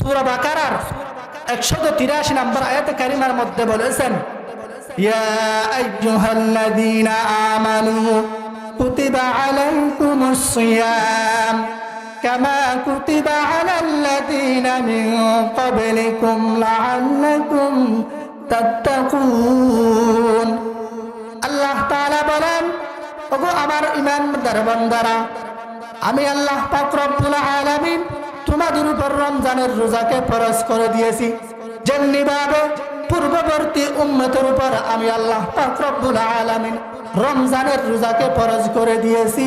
সূরা বাকারার 183 নম্বর আয়াতে কারিমার মধ্যে বলেছেন, ইয়া আইয়ুহাল্লাযীনা আমানু কুতিবা আলাইকুমুস সিয়াম কামা কুতিবা আলাল্লাযীনা মিন ক্বাবলিকুম লাআল্লাকুম তাত্তাকুন। আল্লাহ তাআলা বলেন, ওগো আমার ঈমানদার বান্দারা, আমি আল্লাহ পাক রব্বুল আলামিন তোমাদের উপর রমজানের রোজাকে ফরজ করে দিয়েছি, যেমনিভাবে পূর্ববর্তী উম্মতের উপর আমি আল্লাহ পাক রব্বুল আলামিন রমজানের রোজাকে ফরজ করে দিয়েছি,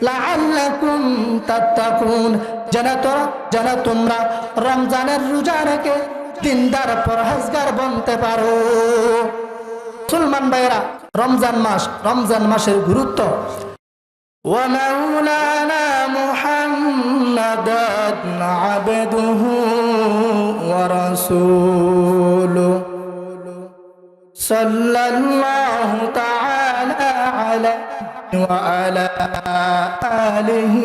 লাআল্লাকুম তাত্তাকুন, যেন তোমরা রমজানের রোজা রেখে দিনদার পরহেজগার বনতে পারো। মুসলমান ভাইরা, রমজান মাসের গুরুত্ব। ومولانا محمدا عبده ورسوله صلى الله تعالى عليه وعلى آله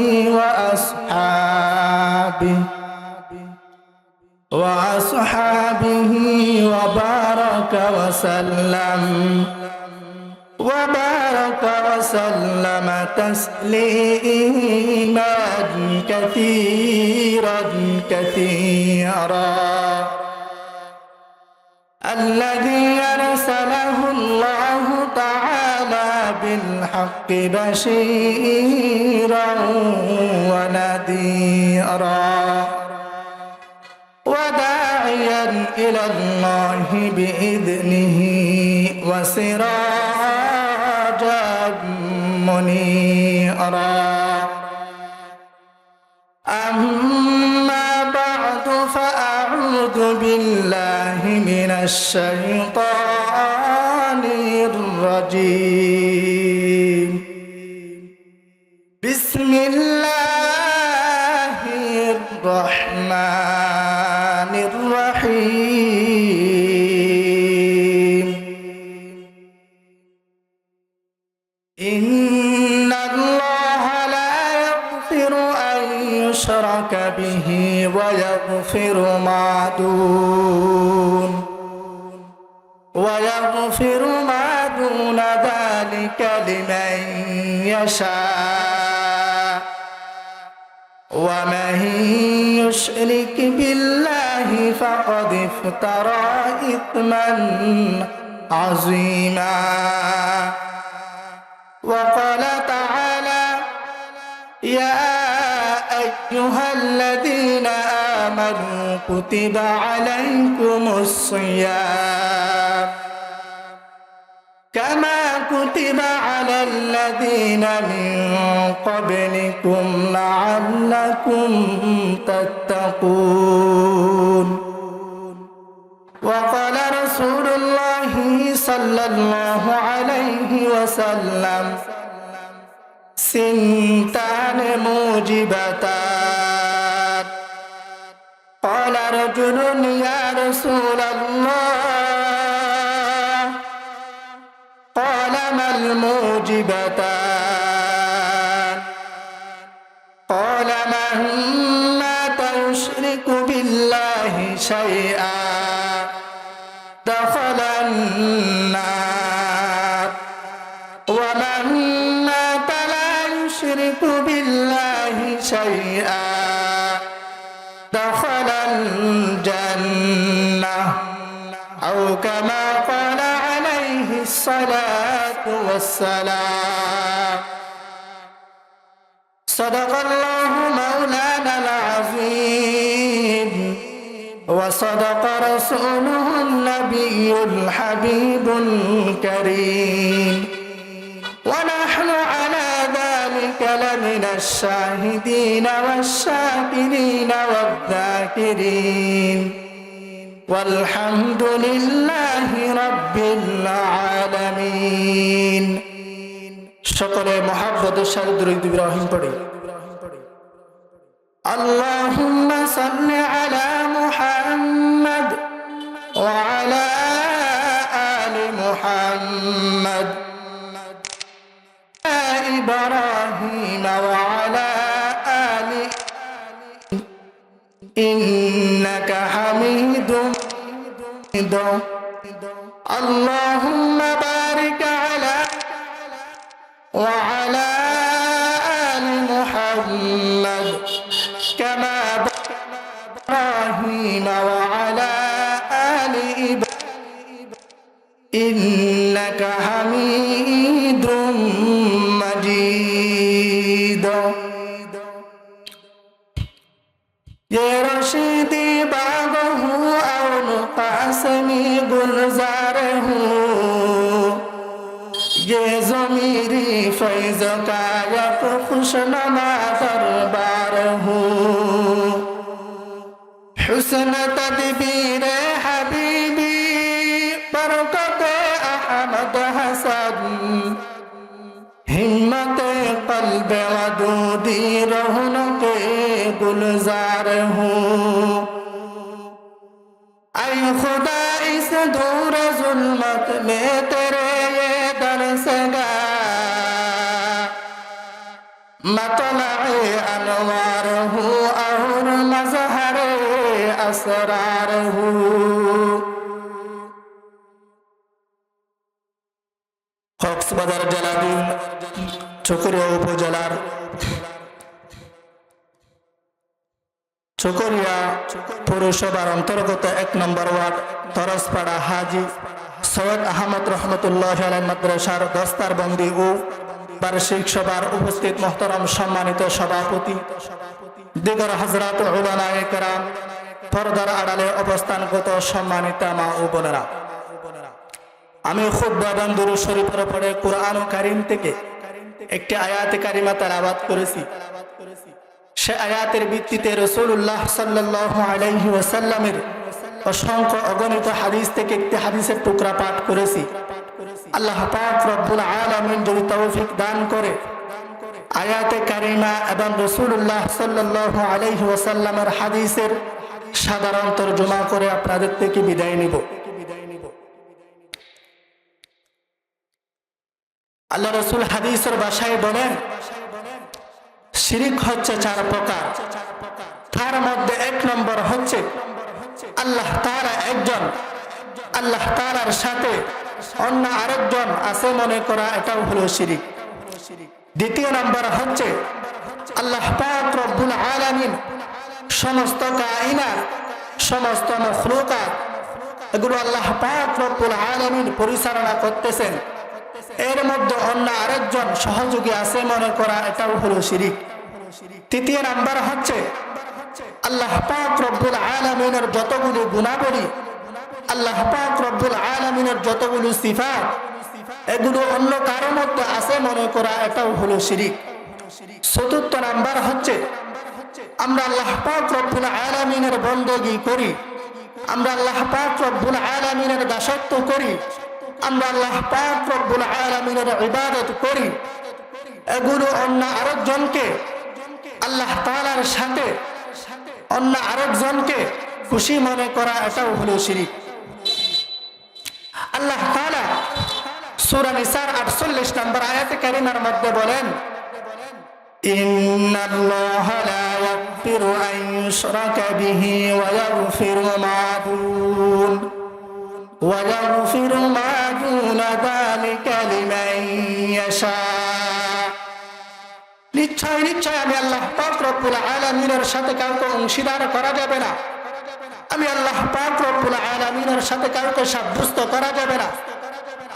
وأصحابه وبارك وسلم تسليما كثيرا الذي أرسله الله تعالى بالحق بشيرا ونذيرا وداعيا إلى الله بإذنه وسراجا منيرا. أما بعد فأعوذ بالله من الشيطان الرجيم. بسم الله الرحمن الرحيم. إن الله لا يغفر أن يشرك به ويغفر ما دون ذلك لمن يشاء ومن يشرك بالله فقد افترى إثما عظيما. وقال تعالى: يا أيها الذين آمنوا كتب عليكم الصيام كما كتب على الذين من قبلكم لعلكم تتقون. وقال رسول الله صلى الله عليه وسلم: سنتان موجبتان. قال رجل: يا رسول الله، قال ما الموجبتان؟ قال: من مات يشرك بالله شيئا دخل النار، ومن مات لا يشرك بالله شيئا دخل الجنة، أو كما قال عليه الصلاة والسلام. صدق الله مولانا العظيم، وصدق رسوله النبي الحبيب الكريم، ونحن على ذلك لمن الشاهدين والشاكرين والذاكرين، والحمد لله رب العالمين. সকলে মহব্বতের সাথে দরুদ ইব্রাহিম পড়ি। আল্লাহুম্মা সাল্লি আলা মুহাম্মাদ ওয়া আলা আলি মুহাম্মাদ ইব্রাহিম ওয়া আলা আলি ইন্নাকা হামিদুম মাজিদ আল্লাহুম্মা বারিক আলা ওয়া আলা আলি মুহাম্মাদ কামা ইব্রাহিম ওয়া আলা আলি ইব্রাহিম ইন্নাকা হামিদুম মাজিদ ये रशीदी बाग हूँ और कासमी गुलजार हूँ ये ज़मीरी फैज़ का एक खुशनुमा दरबार हूँ हुस्न तदबीर हबीबी बरकत अहमद हसन हिम्मत कल्ब वदूदी रौनक गुलजार हूँ ऐ खुदा इस दूर जुल्मत में तेरे ये दर से गा मतलए अनवार हूँ और मजहर असरार हूँ কক্সবাজার জেলাধীন চকরিয়া উপজেলার চকরিয়া পৌরসভার অন্তর্গত 1 নম্বর ওয়ার্ড তরসপাড়া হাজী সৈয়দ আহমদ রহমতুল্লাহ আলাইহি মাদ্রাসার দস্তারবন্দি ও বার্ষিক সভার উপস্থিত মোহতারাম সম্মানিত সভাপতি দিগর হযরত উলামায়ে কেরাম পর্দার আড়ালে অবস্থানগত সম্মানিত মা ও বোনেরা আমি খুতবা এবং দুরূদ শরীফের পরে কুরআন কারীম থেকে একটি আয়াতে কারিমা তেলাওয়াত করেছি সে আয়াতের ভিত্তিতে রাসূলুল্লাহ সাল্লাল্লাহু আলাইহি ওয়াসাল্লামের অসংখ্য অগণিত হাদিস থেকে একটি হাদিসের টুকরা পাঠ করেছি আল্লাহ পাক রব্বুল আলামিন যদি তৌফিক দান করে আয়াতে কারিমা এবং রাসূলুল্লাহ সাল্লাল্লাহু আলাইহি ওয়াসাল্লামের হাদিসের সাধারণ তরজমা করে আপনাদের থেকে বিদায় নিব আল্লাহ রাসূল হাদিসের ভাষায় বলেন শিরক হচ্ছে 4 প্রকার তার মধ্যে 1 নম্বর হচ্ছে আল্লাহ তাআলা একজন আল্লাহ তাআলার সাথে অন্য আরেকজন আছে মনে করা এটাও হলো শিরক দ্বিতীয় নম্বর হচ্ছে আল্লাহ পাক রব্বুল আলামিন সমস্ত কায়নাত সমস্ত মাখলুকাত এগুলো আল্লাহ পাক রব্বুল আলামিন পরিচালনা করতেছেন এর মধ্যে অন্য আরেকজন সহযোগী আছে মনে করা এটাও হলো শিরক তৃতীয় নাম্বার হচ্ছে আল্লাহ পাক রব্বুল আলামিনের যতগুলো গুণাবলী আল্লাহ পাক রব্বুল আলামিনের যতগুলো সিফাত এগুলো অন্য কারো মধ্যে আছে মনে করা এটাও হলো শিরক চতুর্থ নাম্বার হচ্ছে আমরা আল্লাহ পাক রব্বুল আলামিনের বندگی করি আমরা আল্লাহ পাক রব্বুল আলামিনের দাসত্ব করি আমরা আল্লাহ পাক রব্বুল আলামিনের ইবাদত করি এগুলো অন্য আরেকজনকে আল্লাহ তাআলার সাথে অন্য আরেকজনকে খুশি মনে করা এটাও হলো শিরক আল্লাহ তাআলা সূরা নিসার 48 নম্বর আয়াতে কারিমার মধ্যে বলেন ইন্নাল্লাহা লা ইয়াগফিরু আন ইউশরাকা বিহি ওয়া ইয়াগফিরু মা দুন ويغفر ما دون ذلك لمن يشاء নিশ্চয় নিশ্চয় আমি আল্লাহ পাক রব্বুল আলামিনের সাথে কাউকে অংশীদার করা যাবে না আমি আল্লাহ পাক রব্বুল আলামিনের সাথে কাউকে সাব্যস্ত করা যাবে না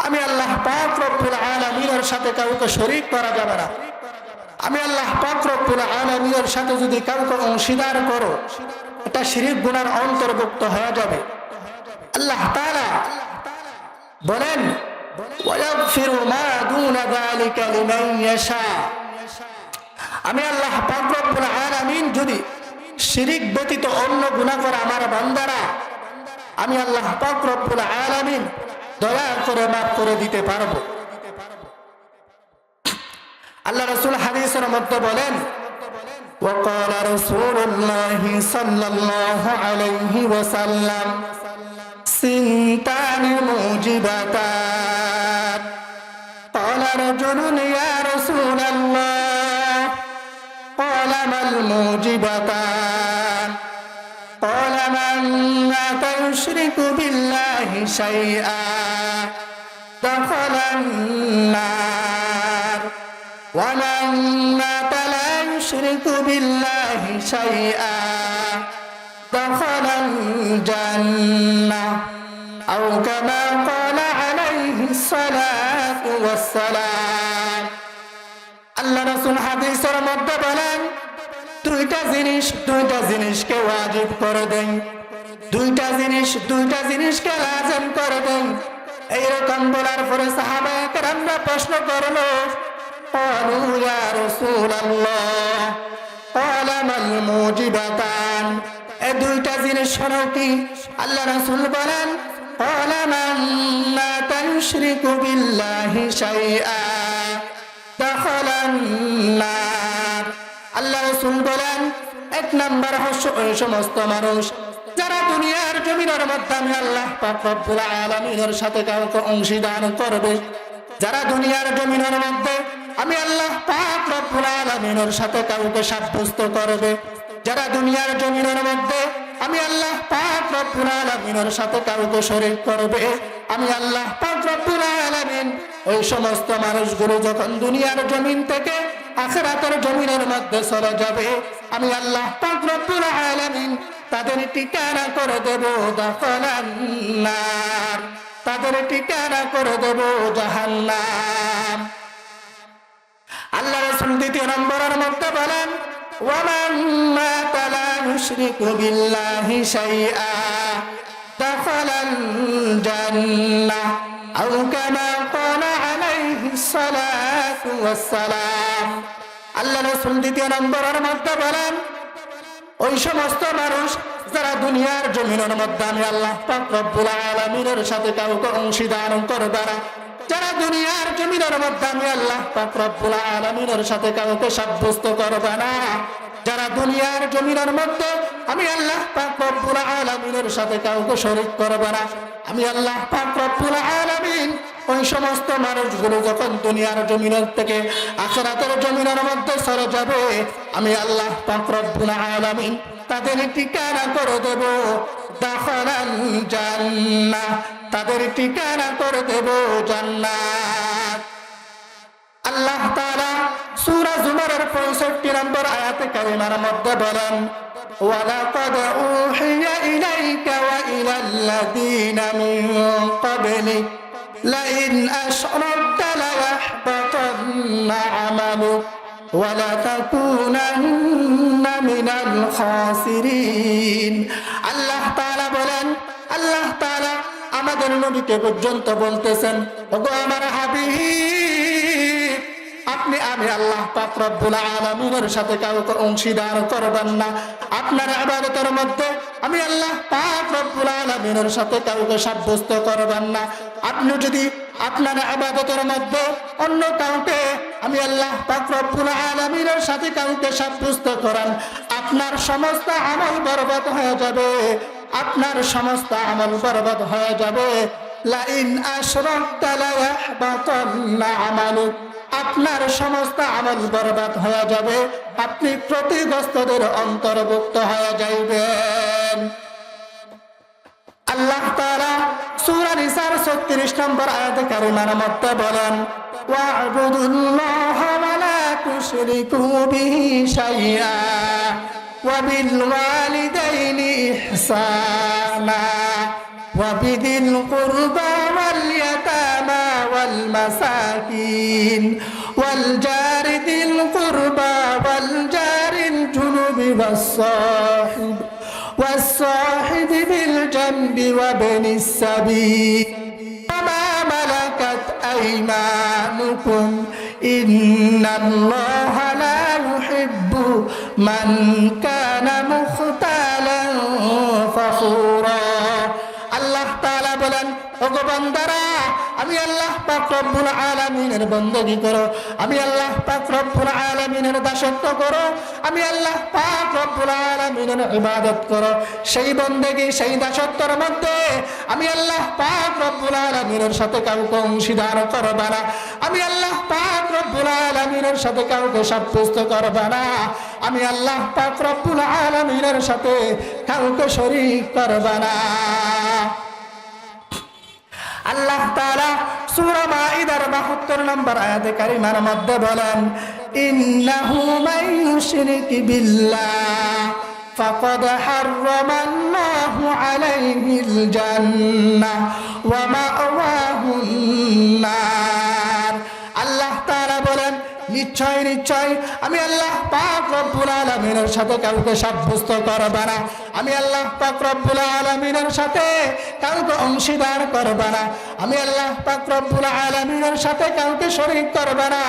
আমি আল্লাহ পাক রব্বুল আলামিনের সাথে কাউকে শরীক করা যাবে না আমি আল্লাহ পাক রব্বুল আলামিনের সাথে যদি কাউকে অংশীদার করো এটা শিরক গুনার অন্তর্ভুক্ত হয়ে যাবে আল্লাহ তাআলা বলেন ওয়ায়াগফিরু মা দুনা যালিকা লিমান ইয়াশা আমি আল্লাহ পাক রব্বুল আলামিন যদি শিরক ব্যতীত অন্য গুনাহ করে আমার বান্দারা আমি আল্লাহ পাক রব্বুল আলামিন দয়া করে মাফ করে দিতে পারবো আল্লাহ রাসূল হাদিসের মধ্যে বলেন وقال رسول الله صلى الله عليه وسلم سنتان موجبتان قال رجل يا رسول الله قال ما الموجبتان مات يشرك بالله شيئا دخل النار ومن مات لا يشرك بالله شيئا دخل الجنة أو كما قال عليه الصلاة والسلام আল্লাহ রাসূল হাদিসের মধ্যে বলেন দুইটা জিনিসকে ওয়াজিব করে দেন, দুইটা জিনিসকে লাজিম করে দেন। এইরকম বলার পরে সাহাবায়ে কেরামরা প্রশ্ন করলো, ক্বালু ইয়া রাসূলুল্লাহ ক্বালা মাল মুজিবাতান, এই দুইটা জিনিস হলো কি? আল্লাহ রাসূল বলেন ক্বালা মান মাতা ইউশরিকু বিল্লাহি শাইআ দাখালান নার। আল্লাহ রাসূল বলেন এক নাম্বার হচ্ছে ওই সমস্ত মানুষ যারা দুনিয়ার জমিনের মধ্যে আমি আল্লাহ পাক রব্বুল আলামিনের সাথে কাউকে অংশীদার করবে, যারা দুনিয়ার জমিনের মধ্যে আমি আল্লাহ পাক রব্বুল আলামিনের সাথে কাউকে সাব্যস্ত করবে, যারা দুনিয়ার জমিনের মধ্যে আমি আল্লাহ পাক রব্বুল আলামিনের সাথে কাউকে শরীক করবে, আমি আল্লাহ পাক রব্বুল আলামিন ওই সমস্ত মানুষগুলো যখন দুনিয়ার জমিন থেকে আখিরাতের জমিনের মধ্যে চলে যাবে, আমি আল্লাহ পাক রব্বুল আলামিন তাদের ঠিকানা করে দেব দাখালান নার, তাদের ঠিকানা করে দেব জাহান্নাম। আল্লাহ রাসূল দ্বিতীয় নম্বরের মধ্যে বলেন ওয়ামান মাতা লা ইউশরিকু বিল্লাহি শাইআ দাখালাল জান্নাহ আও কামা ক্বালা আলাইহিস সালাতু ওয়াস সালাম। আল্লাহ রাসূল দ্বিতীয় নম্বরের মধ্যে বলেন ওই সমস্ত মানুষ যারা দুনিয়ার জমিনের মধ্যে আমি আল্লাহ পাক রব্বুল আলামিনের সাথে কাউকে অংশীদার করবে না, যারা দুনিয়ার জমিনের মধ্যে আমি আল্লাহ পাক রব্বুল আলামিনের সাথে কাউকে সাব্যস্ত করবে না, যারা দুনিয়ার জমিনের মধ্যে আমি আল্লাহ পাক রব্বুল আলামিনের সাথে কাউকে শরীক করবে না, আমি আল্লাহ পাক রব্বুল আলামিন ওই সমস্ত মানুষগুলো যখন দুনিয়ার জমিনের থেকে আখিরাতের জমিনের মধ্যে চলে যাবে, আমি আল্লাহ পাক রব্বুল আলামিন তাদের ঠিকানা করে দেব দাখালাল জান্নাহ, তাদের ঠিকানা করে দেব জান্নাত। আল্লাহ তাআলা সূরা জুমারের 65 নম্বর আয়াতে কারিমার মধ্যে বলেন ওয়ালাকাদ উহিয়া ইলাইকা ওয়া ইলাল্লাযীনা মিন ক্বাবলিক লাইন আশরাকতা লায়াহবাতান্না আমালুক ওয়া লাতাকুনান্না মিনাল খাসিরিন। আল্লাহ তাআলা বলেন, আল্লাহ তাআলা আমাদের নবীকে পর্যন্ত বলতেছেন ওগো আমার হাবিব, আপনি আমি আল্লাহ পাক রব্বুল আলামিনের সাথে কাউকে অংশীদার করবেন না, আপনার ইবাদতের মধ্যে আমি আল্লাহ পাক রব্বুল আলামিনের সাথে কাউকে সাব্যস্ত করবেন না। আপনি যদি আপনার ইবাদতের মধ্যে অন্য কাউকে আমি আল্লাহ পাক রব্বুল আলামিনের সাথে কাউকে সাব্যস্ত করেন, আপনার সমস্ত আমল বরবাদ হয়ে যাবে, আপনার সমস্ত আমল বরবাদ হয়ে যাবে। লাইন আশরাকতা লায়াহবাতান্না আমালুক, আপনার সমস্ত আমল বরবাদ হয়ে যাবে, আপনি ক্ষতিগ্রস্তদের অন্তর্ভুক্ত হয়ে যাইবেন। আল্লাহ তাআলা সূরা নিসার 36 নম্বর আয়াতে কারিমার মধ্যে বলেন ওয়া'বুদুল্লাহা ওয়া লা তুশরিকু বিহি শাইআ ওয়া বিল ওয়ালিদাইনি ইহসানা ওয়া বিদিল কুরবা ওয়াল ইয়াতামা ওয়াল মাসাকিন ওয়াল জারি দিল কুরবা ওয়াল জারিল জুনুবি والصاحب بالجنب وابن السبيل وما ملكت أيمانكم إن الله لا يحب من كان مختالا فخورا। আল্লাহ তাআলা বলেন ওগো বান্দারা, আমি আল্লাহ পাক রব্বুল আলামিনের বندگی করো, আমি আল্লাহ পাক রব্বুল আলামিনের দাসত্ব করো, আমি আল্লাহ পাক রব্বুল আলামিন আলামিনের ইবাদত করো, সেই বন্দেগী সেই দাসত্বের মধ্যে আমি আল্লাহ পাক রব্বুল আলামিনের সাথে কাউকে অংশীদার করবা না, আমি আল্লাহ পাক রব্বুল আলামিনের সাথে কাউকে সাব্যস্ত করবা না, আমি আল্লাহ পাক রব্বুল আলামিনের সাথে কাউকে শরীক করবা না। আল্লাহ তাআলা সূরা মাইদার ৭২ নম্বর আয়াতে কারিমার মধ্যে বলেন, ইন্নাহু মান ইউশরিক বিল্লাহ ফাকাদ হাররামাল্লাহু আলাইহিল জান্নাহ ওয়া মাওয়াহুন নার। আল্লাহ তাআলা বলেন, নিশ্চয় নিশ্চয় আমি আল্লাহ পাক রব্বুল আলামিনের সাথে কাউকে সাব্যস্ত করবা না, আমি আল্লাহ পাক রব্বুল আলামিনের সাথে কাউকে অংশীদার করবা না, আমি আল্লাহ পাক রব্বুল আলামিনের সাথে কাউকে শরীক করবা না,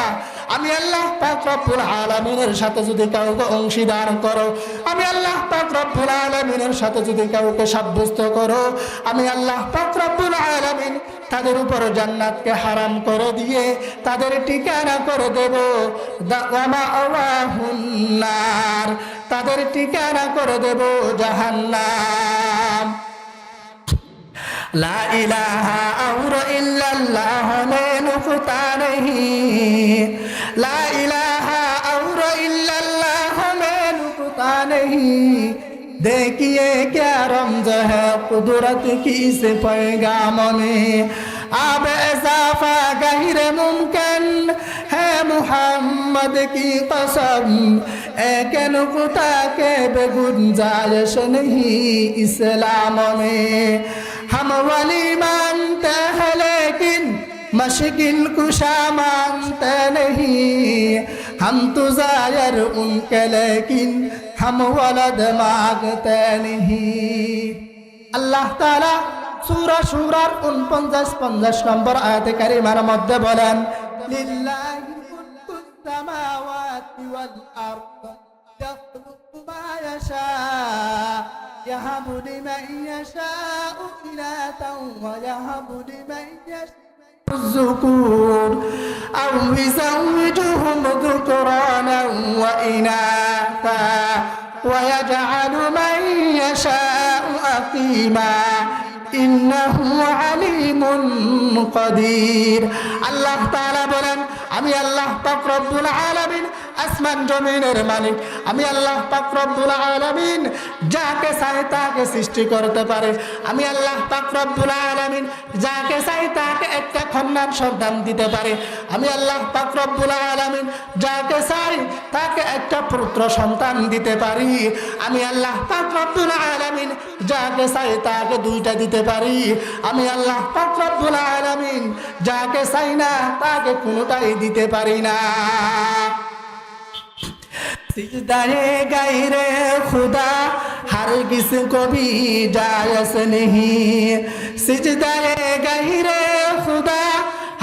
আমি আল্লাহ পাক রব্বুল আলামিনের সাথে যদি কাউকে অংশীদার করো, আমি আল্লাহ পাক রব্বুল আলামিনের সাথে যদি কাউকে সাব্যস্ত করো, আমি আল্লাহ পাক রব্বুল আলামিন তাদের উপর জান্নাতকে হারাম করে দিয়ে তাদের ঠিকানা করে দেব দাওয়ামাওয়াহুন্নার, তাদের ঠিকানা করে দেব জাহান্নাম। লা ইলাহা ইল্লাল্লাহ में नुक्ता नहीं, ला इलाहा इल्लल्लाह में नुक्ता नहीं, देखिए क्या रमज है कुदरत की इस पैगाम में, अब इजाफा गैर मुमकिन है मोहम्मद की कसम, एक नुक्ता के बेगुंजाइश नहीं इस्लाम में, हम वली मानते हैं लेकिन मशकिल कुशा मानते नहीं, हम तो जायर उनके लेकिन हम वलद मांगते नहीं। আল্লাহ তাআলা সূরা সূরার ৪৯-৫০ নম্বর আয়াতে কারিমার মধ্যে বলেন, লিল্লাহি মুলকুস সামাওয়াতি ওয়াল আরদ ইয়াখলুকু মা ইয়াশা ইয়াহাবু লিমান ইয়াশাউ ইনাতান ওয়া ইয়াহাবু লিমান ইয়াশাউ الذكور أو يزوجهم ذكرانا وإناثا ويجعل من يشاء عقيما إنه عليم قدير। আল্লাহ তাআলা বলেন, আমি আল্লাহ পাক রব্বুল আলামিন আসমান জমিনের মালিক, আমি আল্লাহ পাক রব্বুল আলামিন যাকে চাই তাকে সৃষ্টি করতে পারে, আমি আল্লাহ পাক রব্বুল আলামিন যাকে চাই তাকে একটা কন্যার সন্তান দিতে পারে, আমি আল্লাহ পাক রব্বুল আলামিন যাকে চাই তাকে একটা পুত্র সন্তান দিতে পারি, আমি আল্লাহ পাক রব্বুল আলামিন যাকে চাই তাকে দুইটা দিতে পারি, আমি আল্লাহ পাক রব্বুল আলামিন যাকে চাই না তাকে কোনোটাই দিতে পারি না। सिजदाए गैरे खुदा हरगिज़ को भी जायज़ नहीं, सिजदाए गैरे खुदा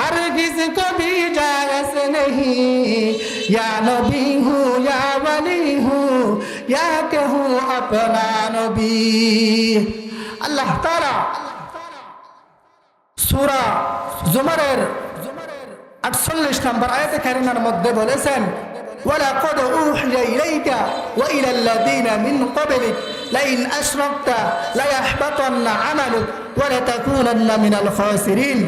हरगिज़ को भी जायज़ नहीं, या नबी हूँ या वली हूँ या के हूँ अपना नबी। अल्लाह ताला सूरा जुमरेर 48 নম্বর আয়াতে কারিমার মধ্যে বলেছেন, ولقد أوحي إليك وإلى الذين من قبلك لئن أشركت ليحبطن عملك ولتكونن من الخاسرين।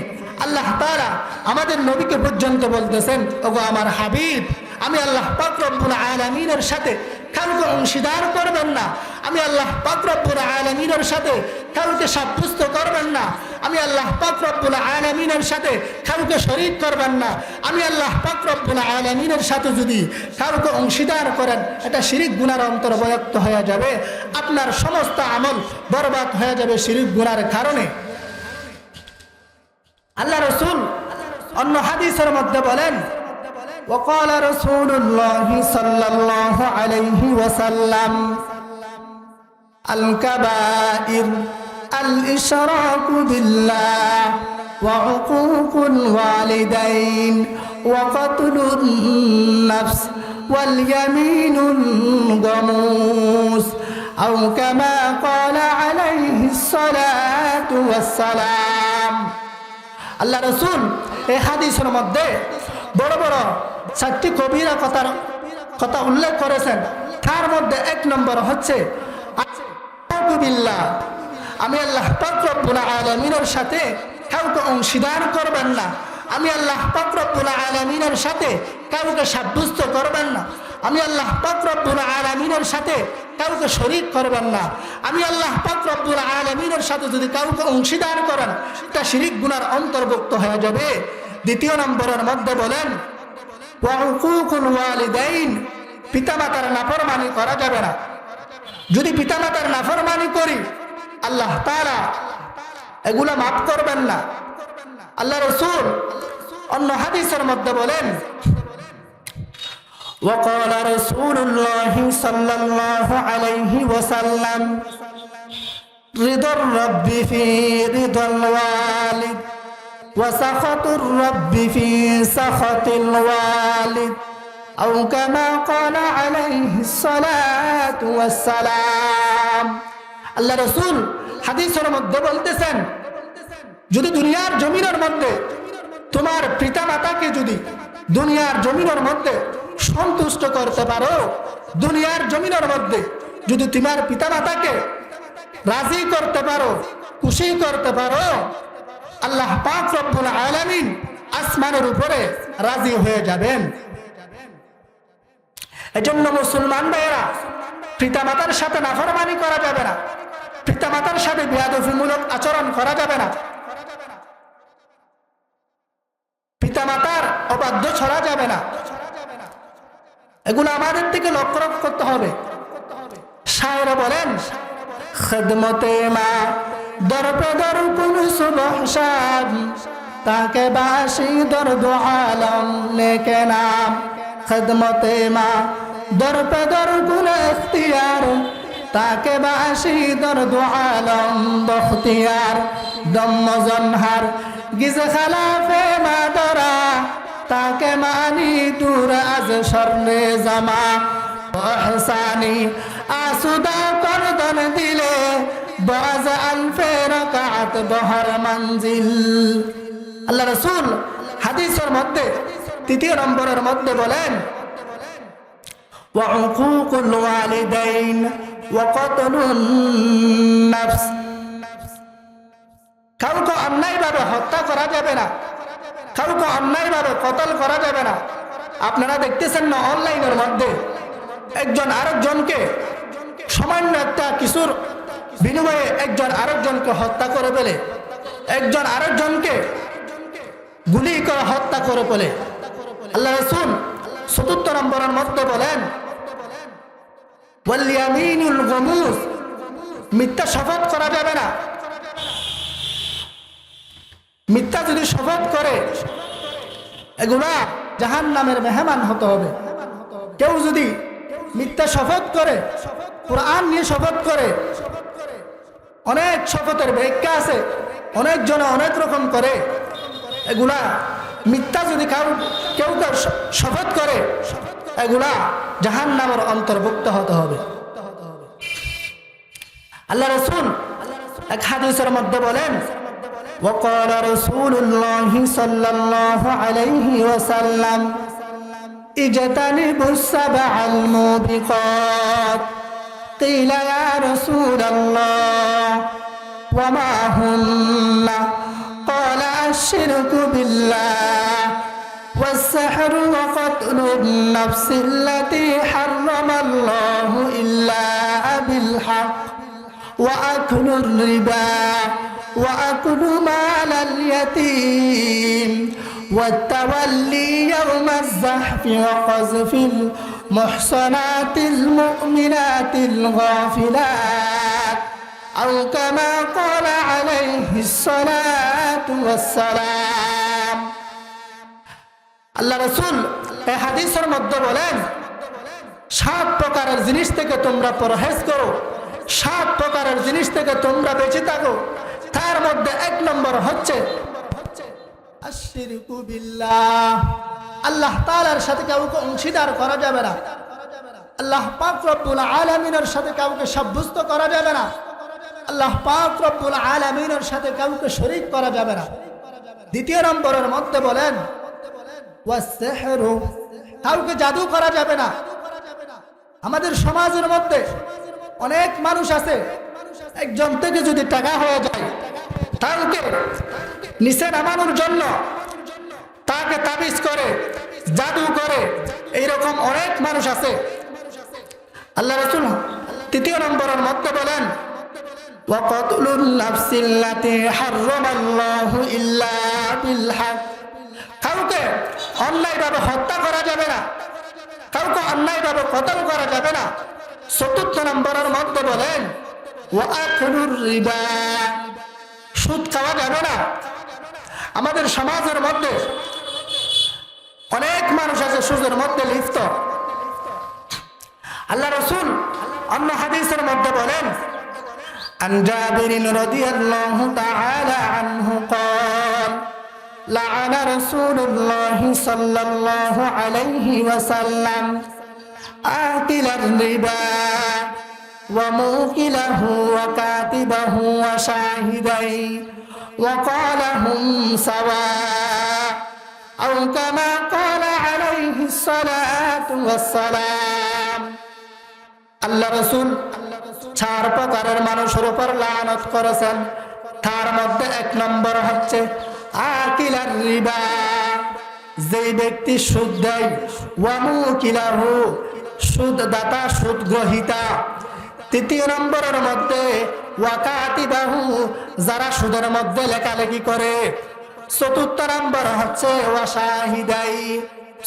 আল্লাহ তাআলা আমাদের নবীকে পর্যন্ত বলতেছেন, ওগো আমার হাবিব, আমি আল্লাহ পাক রব্বুল আলামিনের সাথে কাউকে অংশীদার করবেন না, আমি আল্লাহ পাক রব্বুল আলামিনের সাথে কাউকে সাব্যস্ত করবেন না, আমি আল্লাহ পাক রব্বুল আলামিনের সাথে কাউকে শরীক করবেন না, আমি আল্লাহ পাক রব্বুল আলামিনের সাথে যদি কাউকে অংশীদার করেন এটা শিরিক গুনার অন্তর্ভুক্ত হয়ে যাবে, আপনার সমস্ত আমল বরবাদ হয়ে যাবে শিরিক গুনার কারণে। আল্লাহ রাসূল অন্য হাদিসের মধ্যে বলেন, وقال رسول الله صلى الله عليه وسلم الكبائر الإشراك بالله وعقوق الوالدين وقتل النفس واليمين الغموس أو كما قال عليه الصلاة والسلام। আল্লাহ রাসূল এই হাদিসের মধ্যে বড় বড় 4টি কবিরা কথা উল্লেখ করেছেন, তার মধ্যে এক নম্বর হচ্ছে বিল্লাহ, আমি আল্লাহ পাক রব্বুল আলামিনের সাথে কাউকে অংশীদার করবেন না। আমি আল্লাহ পাক রব্বুল আলামিনের সাথে কাউকে সাব্যস্ত করবেন না। আমি আল্লাহ পাক রব্বুল আলামিনের সাথে কাউকে শরীক করবেন না। আমি আল্লাহ পাক রব্বুল আলামিনের সাথে যদি কাউকে অংশীদার করেন, তা শিরিক গুনার অন্তর্ভুক্ত হয়ে যাবে। দ্বিতীয় নম্বরের মধ্যে বলেন ওয়া উকুকুল ওয়ালিদাইন, পিতামাতার নাফরমানি করা যাবে না। যদি পিতামাতার নাফরমানি করি, আল্লাহ তাআলা এগুলা মাফ করবেন না। আল্লাহ রাসূল অন্য হাদিসের মধ্যে বলেন وقال رسول الله صلى الله عليه وسلم رضا الرب في رضا الوالد وسخط الرب في سخط الوالد أو كما قال عليه الصلاة والسلام। আল্লাহ রাসূল হাদিসের মধ্যে বলতেছেন, যদি দুনিয়ার জমিনের মধ্যে তোমার পিতামাতাকে যদি দুনিয়ার জমিনের মধ্যে সন্তুষ্ট করতে পারো, দুনিয়ার জমিনের মধ্যে যদি তোমার পিতামাতাকে রাজি করতে পারো, খুশি করতে পারো, আল্লাহ পাক রব্বুল আলামিন আসমানের উপরে রাজি হয়ে যাবেন। এজন্য মুসলমান ভাইয়েরা, পিতামাতার সাথে নাফরমানি করা যাবে না, পিতামাতার সাথে বেয়াদবিমূলক আচরণ করা যাবে না, পিতামাতার অবাধ্য ছড়া যাবে না। এগুলো আমাদের থেকে লক্ষ্য করতে হবে। শায়ের বলেন খিদমতে মা দর পে দর কুন সুবহ শাম, তাকে বাসি দর দু আলম নেকে নাম। খিদমতে মা দর পে দর কুন ইখতিয়ার, তাকে বাসি দর দু আলম বখতিয়ার। দম জনহার গিজ খালাফে মাদরা, তাকে মানি দূর আজ স্বর্ণে জামা। এহসানি আসুদা করদন দিলে, বাজ আলফে রাকাত বহর মঞ্জিল। আল্লাহ রাসূল হাদিসের মধ্যে তৃতীয় নম্বরের মধ্যে বলেন ওয়া উকুকুল ওয়ালিদাইন ওয়া কতলুন নাফস, কাউকে অন্যায়ভাবে হত্যা করা যাবে না, কাউকে অন্যায়ভাবে কতল করা যাবে না। আপনারা দেখতেছেন না, অনলাইনের মধ্যে একজন আরেকজনকে সামান্য একটা কিছুর বিনিময়ে একজন আরেকজনকে হত্যা করে ফেলে, একজন আরেকজনকে গুলি করে হত্যা করে ফেলে। আল্লাহ রাসূল চতুর্থ নম্বরের মধ্যে বলেন ওয়াল ইয়ামিনুল গামুস, মিথ্যা শপথ করা যাবে না। মিথ্যা যদি শপথ করে, এগুলা জাহান্নামের মেহমান হতে হবে। কেউ যদি মিথ্যা শপথ করে, কোরআন নিয়ে শপথ করে, অনেক শপথের ব্যাখ্যা আছে, অনেক জনে অনেক রকম করে, এগুলা মিথ্যা যদি কেউ শপথ করে, এগুলা জাহান্নামের অন্তর্ভুক্ত হতে হবে। আল্লাহ রাসূল এক হাদিসের মধ্যে বলেন وقال رسول الله صلى الله عليه وسلم اجتنبوا السبع الموبقات قيل يا رسول الله وما هن قال الشرك بالله والسحر وقتل النفس التي حرم الله إلا بالحق وأكل الربا وأكل مال اليتيم والتولي يوم الزحف وقذف المحصنات المؤمنات الغافلات أو كما قال عليه الصلاة والسلام। আল্লাহ রাসূল এই হাদিসের মধ্যে বলেন 7 প্রকারের জিনিস থেকে তোমরা পরহেজ করো, 7 প্রকারের জিনিস থেকে তোমরা বেঁচে থাকো। তার মধ্যে 1 নম্বর হচ্ছে আশরিকু বিল্লাহ, আল্লাহ তাআলার সাথে কাউকে অংশীদার করা যাবে না। আল্লাহ পাক রব্বুল আলামিনের সাথে কাউকে সাব্যস্ত করা যাবে না। আল্লাহ পাক রব্বুল আলামিনের সাথে কাউকে শরীক করা যাবে না। দ্বিতীয় নম্বরের মধ্যে বলেন ওয়াসসিহরু, কাউকে জাদু করা যাবে না। আমাদের সমাজের মধ্যে অনেক মানুষ আছে, একজন থেকে যদি টাকা হয়ে যায় তাকে নিচে নামানোর জন্য তাকে তাবিজ করে, জাদু করে, এইরকম অনেক মানুষ আছে। আল্লাহ রাসূল 3 নম্বরের মধ্যে বলেন ওয়াকাতুলুন নাফসিল্লাতী হারামাল্লাহু ইল্লা বিল হক। কাউকে অন্যায়ভাবে হত্যা করা যাবে না, কাউকে অন্যায়ভাবে কতল করা যাবে না। 4 নম্বরের মধ্যে বলেন ওয়াআকুলুর রিবা, সুদ খাওয়া যাবে না। আমাদের সমাজের মধ্যে অনেক মানুষ আছে সুদের মধ্যে লিপ্ত। আল্লাহ রাসূল অন্য হাদিসের মধ্যে বলেন আন জাবির রাদিয়াল্লাহু তাআলা আনহু قال لعن رسول الله صلى الله عليه وسلم آكل الربا وموكله وكاتبه وشاهديه وقال هم سواء أو كما قال عليه الصلاة والسلام। আল্লাহ রাসূল 4 প্রকারের মানুষের উপর লানত করেছেন। তার মধ্যে 1 নম্বর হচ্ছে আকিলার রিবা, যে ব্যক্তি সুদ দেয়, ওয়া মুকিলাহু, সুদদাতা, সুদ গ্রহীতা। 3 নম্বরের মধ্যে ওয়া কাতিবাহু, যারা সুদের মধ্যে লেখালেখি করে। 4 নম্বর হচ্ছে ওয়া শাহিদাই,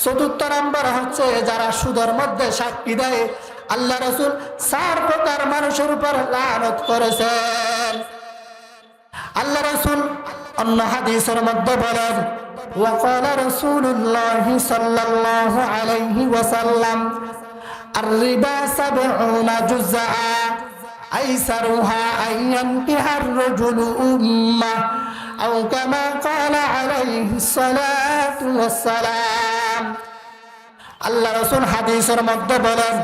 4 নম্বর হচ্ছে যারা সুদের মধ্যে সাক্ষী দেয়। আল্লাহ রাসূল 4 প্রকার মানুষের উপর লানত করেছেন। আল্লাহ রাসূল অন্য হাদিসের মধ্যে বলেন وقال رسول الله صلى الله عليه وسلم الربا 70 جزءا أيسرها أن ينكح الرجل أمه أو كما قال عليه الصلاة والسلام। আল্লাহ রাসূল হাদিসের মধ্যে বলেন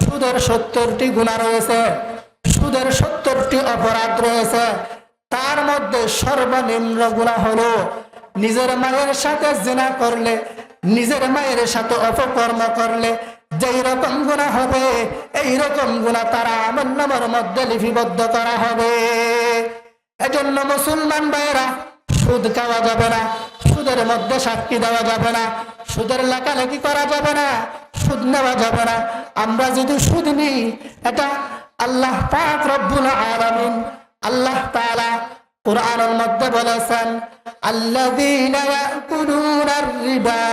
সুদের 70টি গুনাহ রয়েছে, সুদের 70টি অপরাধ রয়েছে। তার মধ্যে সর্বনিম্ন গুনাহ হলো নিজের মায়ের সাথে জিনা করলে, নিজের মায়ের সাথে অপকর্ম করলে যেই রকম গুনাহ হবে এই রকম গুনাহ তার আমলনামার মধ্যে লিপিবদ্ধ করা হবে। এজন্য মুসলমান ভাইরা সুদ খাওয়া যাবে না, সুদের মধ্যে সাক্ষী দেওয়া যাবে না, সুদের লেখালেখি করা যাবে না, সুদ নেওয়া যাবে না। আমরা যদি সুদ নিই এটা আল্লাহ পাক রব্বুল আলামিন আল্লাহ তাআলা কুরআনের মধ্যে বলেছেন আল্লাযীনা ইয়াকুলুনার রিবা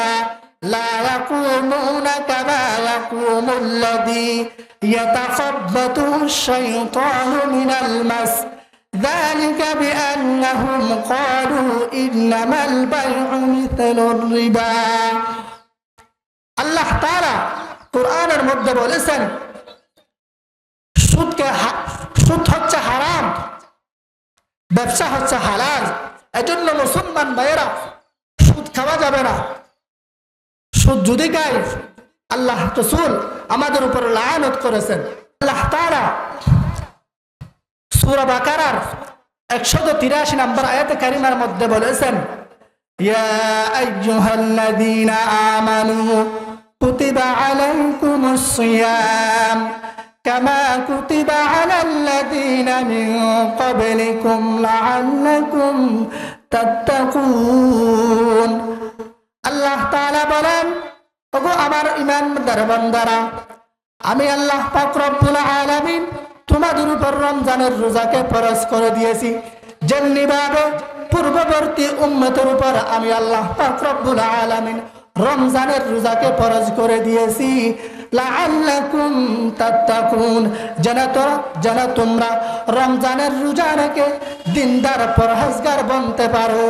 লা ইয়াকুমুনা কামা ইয়াকুমুল্লাযী ইয়াতাখাব্বাতুশ শাইতানু মিনাল মাস যালিকা বিআন্নাহুম ক্বালু ইন্নামাল বাই'উ মিথলুর রিবা। আল্লাহ তাআলা কুরআনের মধ্যে বলেছেন সুদ হচ্ছে হারাম, ব্যবসা হচ্ছে হালাল। এজন্য মুসলমান ভাইয়েরা সুদ খাওয়া যাবে না। সুদ যদি খায় আল্লাহ রাসূল আমাদের উপর লানত করেছেন। আল্লাহ তাআলা সূরা বাকারার 183 নম্বর আয়াতে কারিমার মধ্যে বলেছেন ইয়া আইয়ুহাল্লাযীনা আমানু কুতিবা আলাইকুমুস সিয়াম كما كتب على الذين من قبلكم لعلكم تتقون। আল্লাহ তাআলা বলেন ওগো আমার ঈমানদার বান্দারা, আমি আল্লাহ পাক রব্বুল আলামিন তোমাদের উপর রমজানের রোজাকে ফরজ করে দিয়েছি, যেমনিভাবে পূর্ববর্তী উম্মতের উপর আমি আল্লাহ পাক রব্বুল আলামিন রমজানের রোজাকে ফরজ করে দিয়েছি লাআল্লাকুম তাত্তাকুন, যেন তোমরা রমজানের রোজা রেখে দিনদার পরহেজগার বনতে পারো।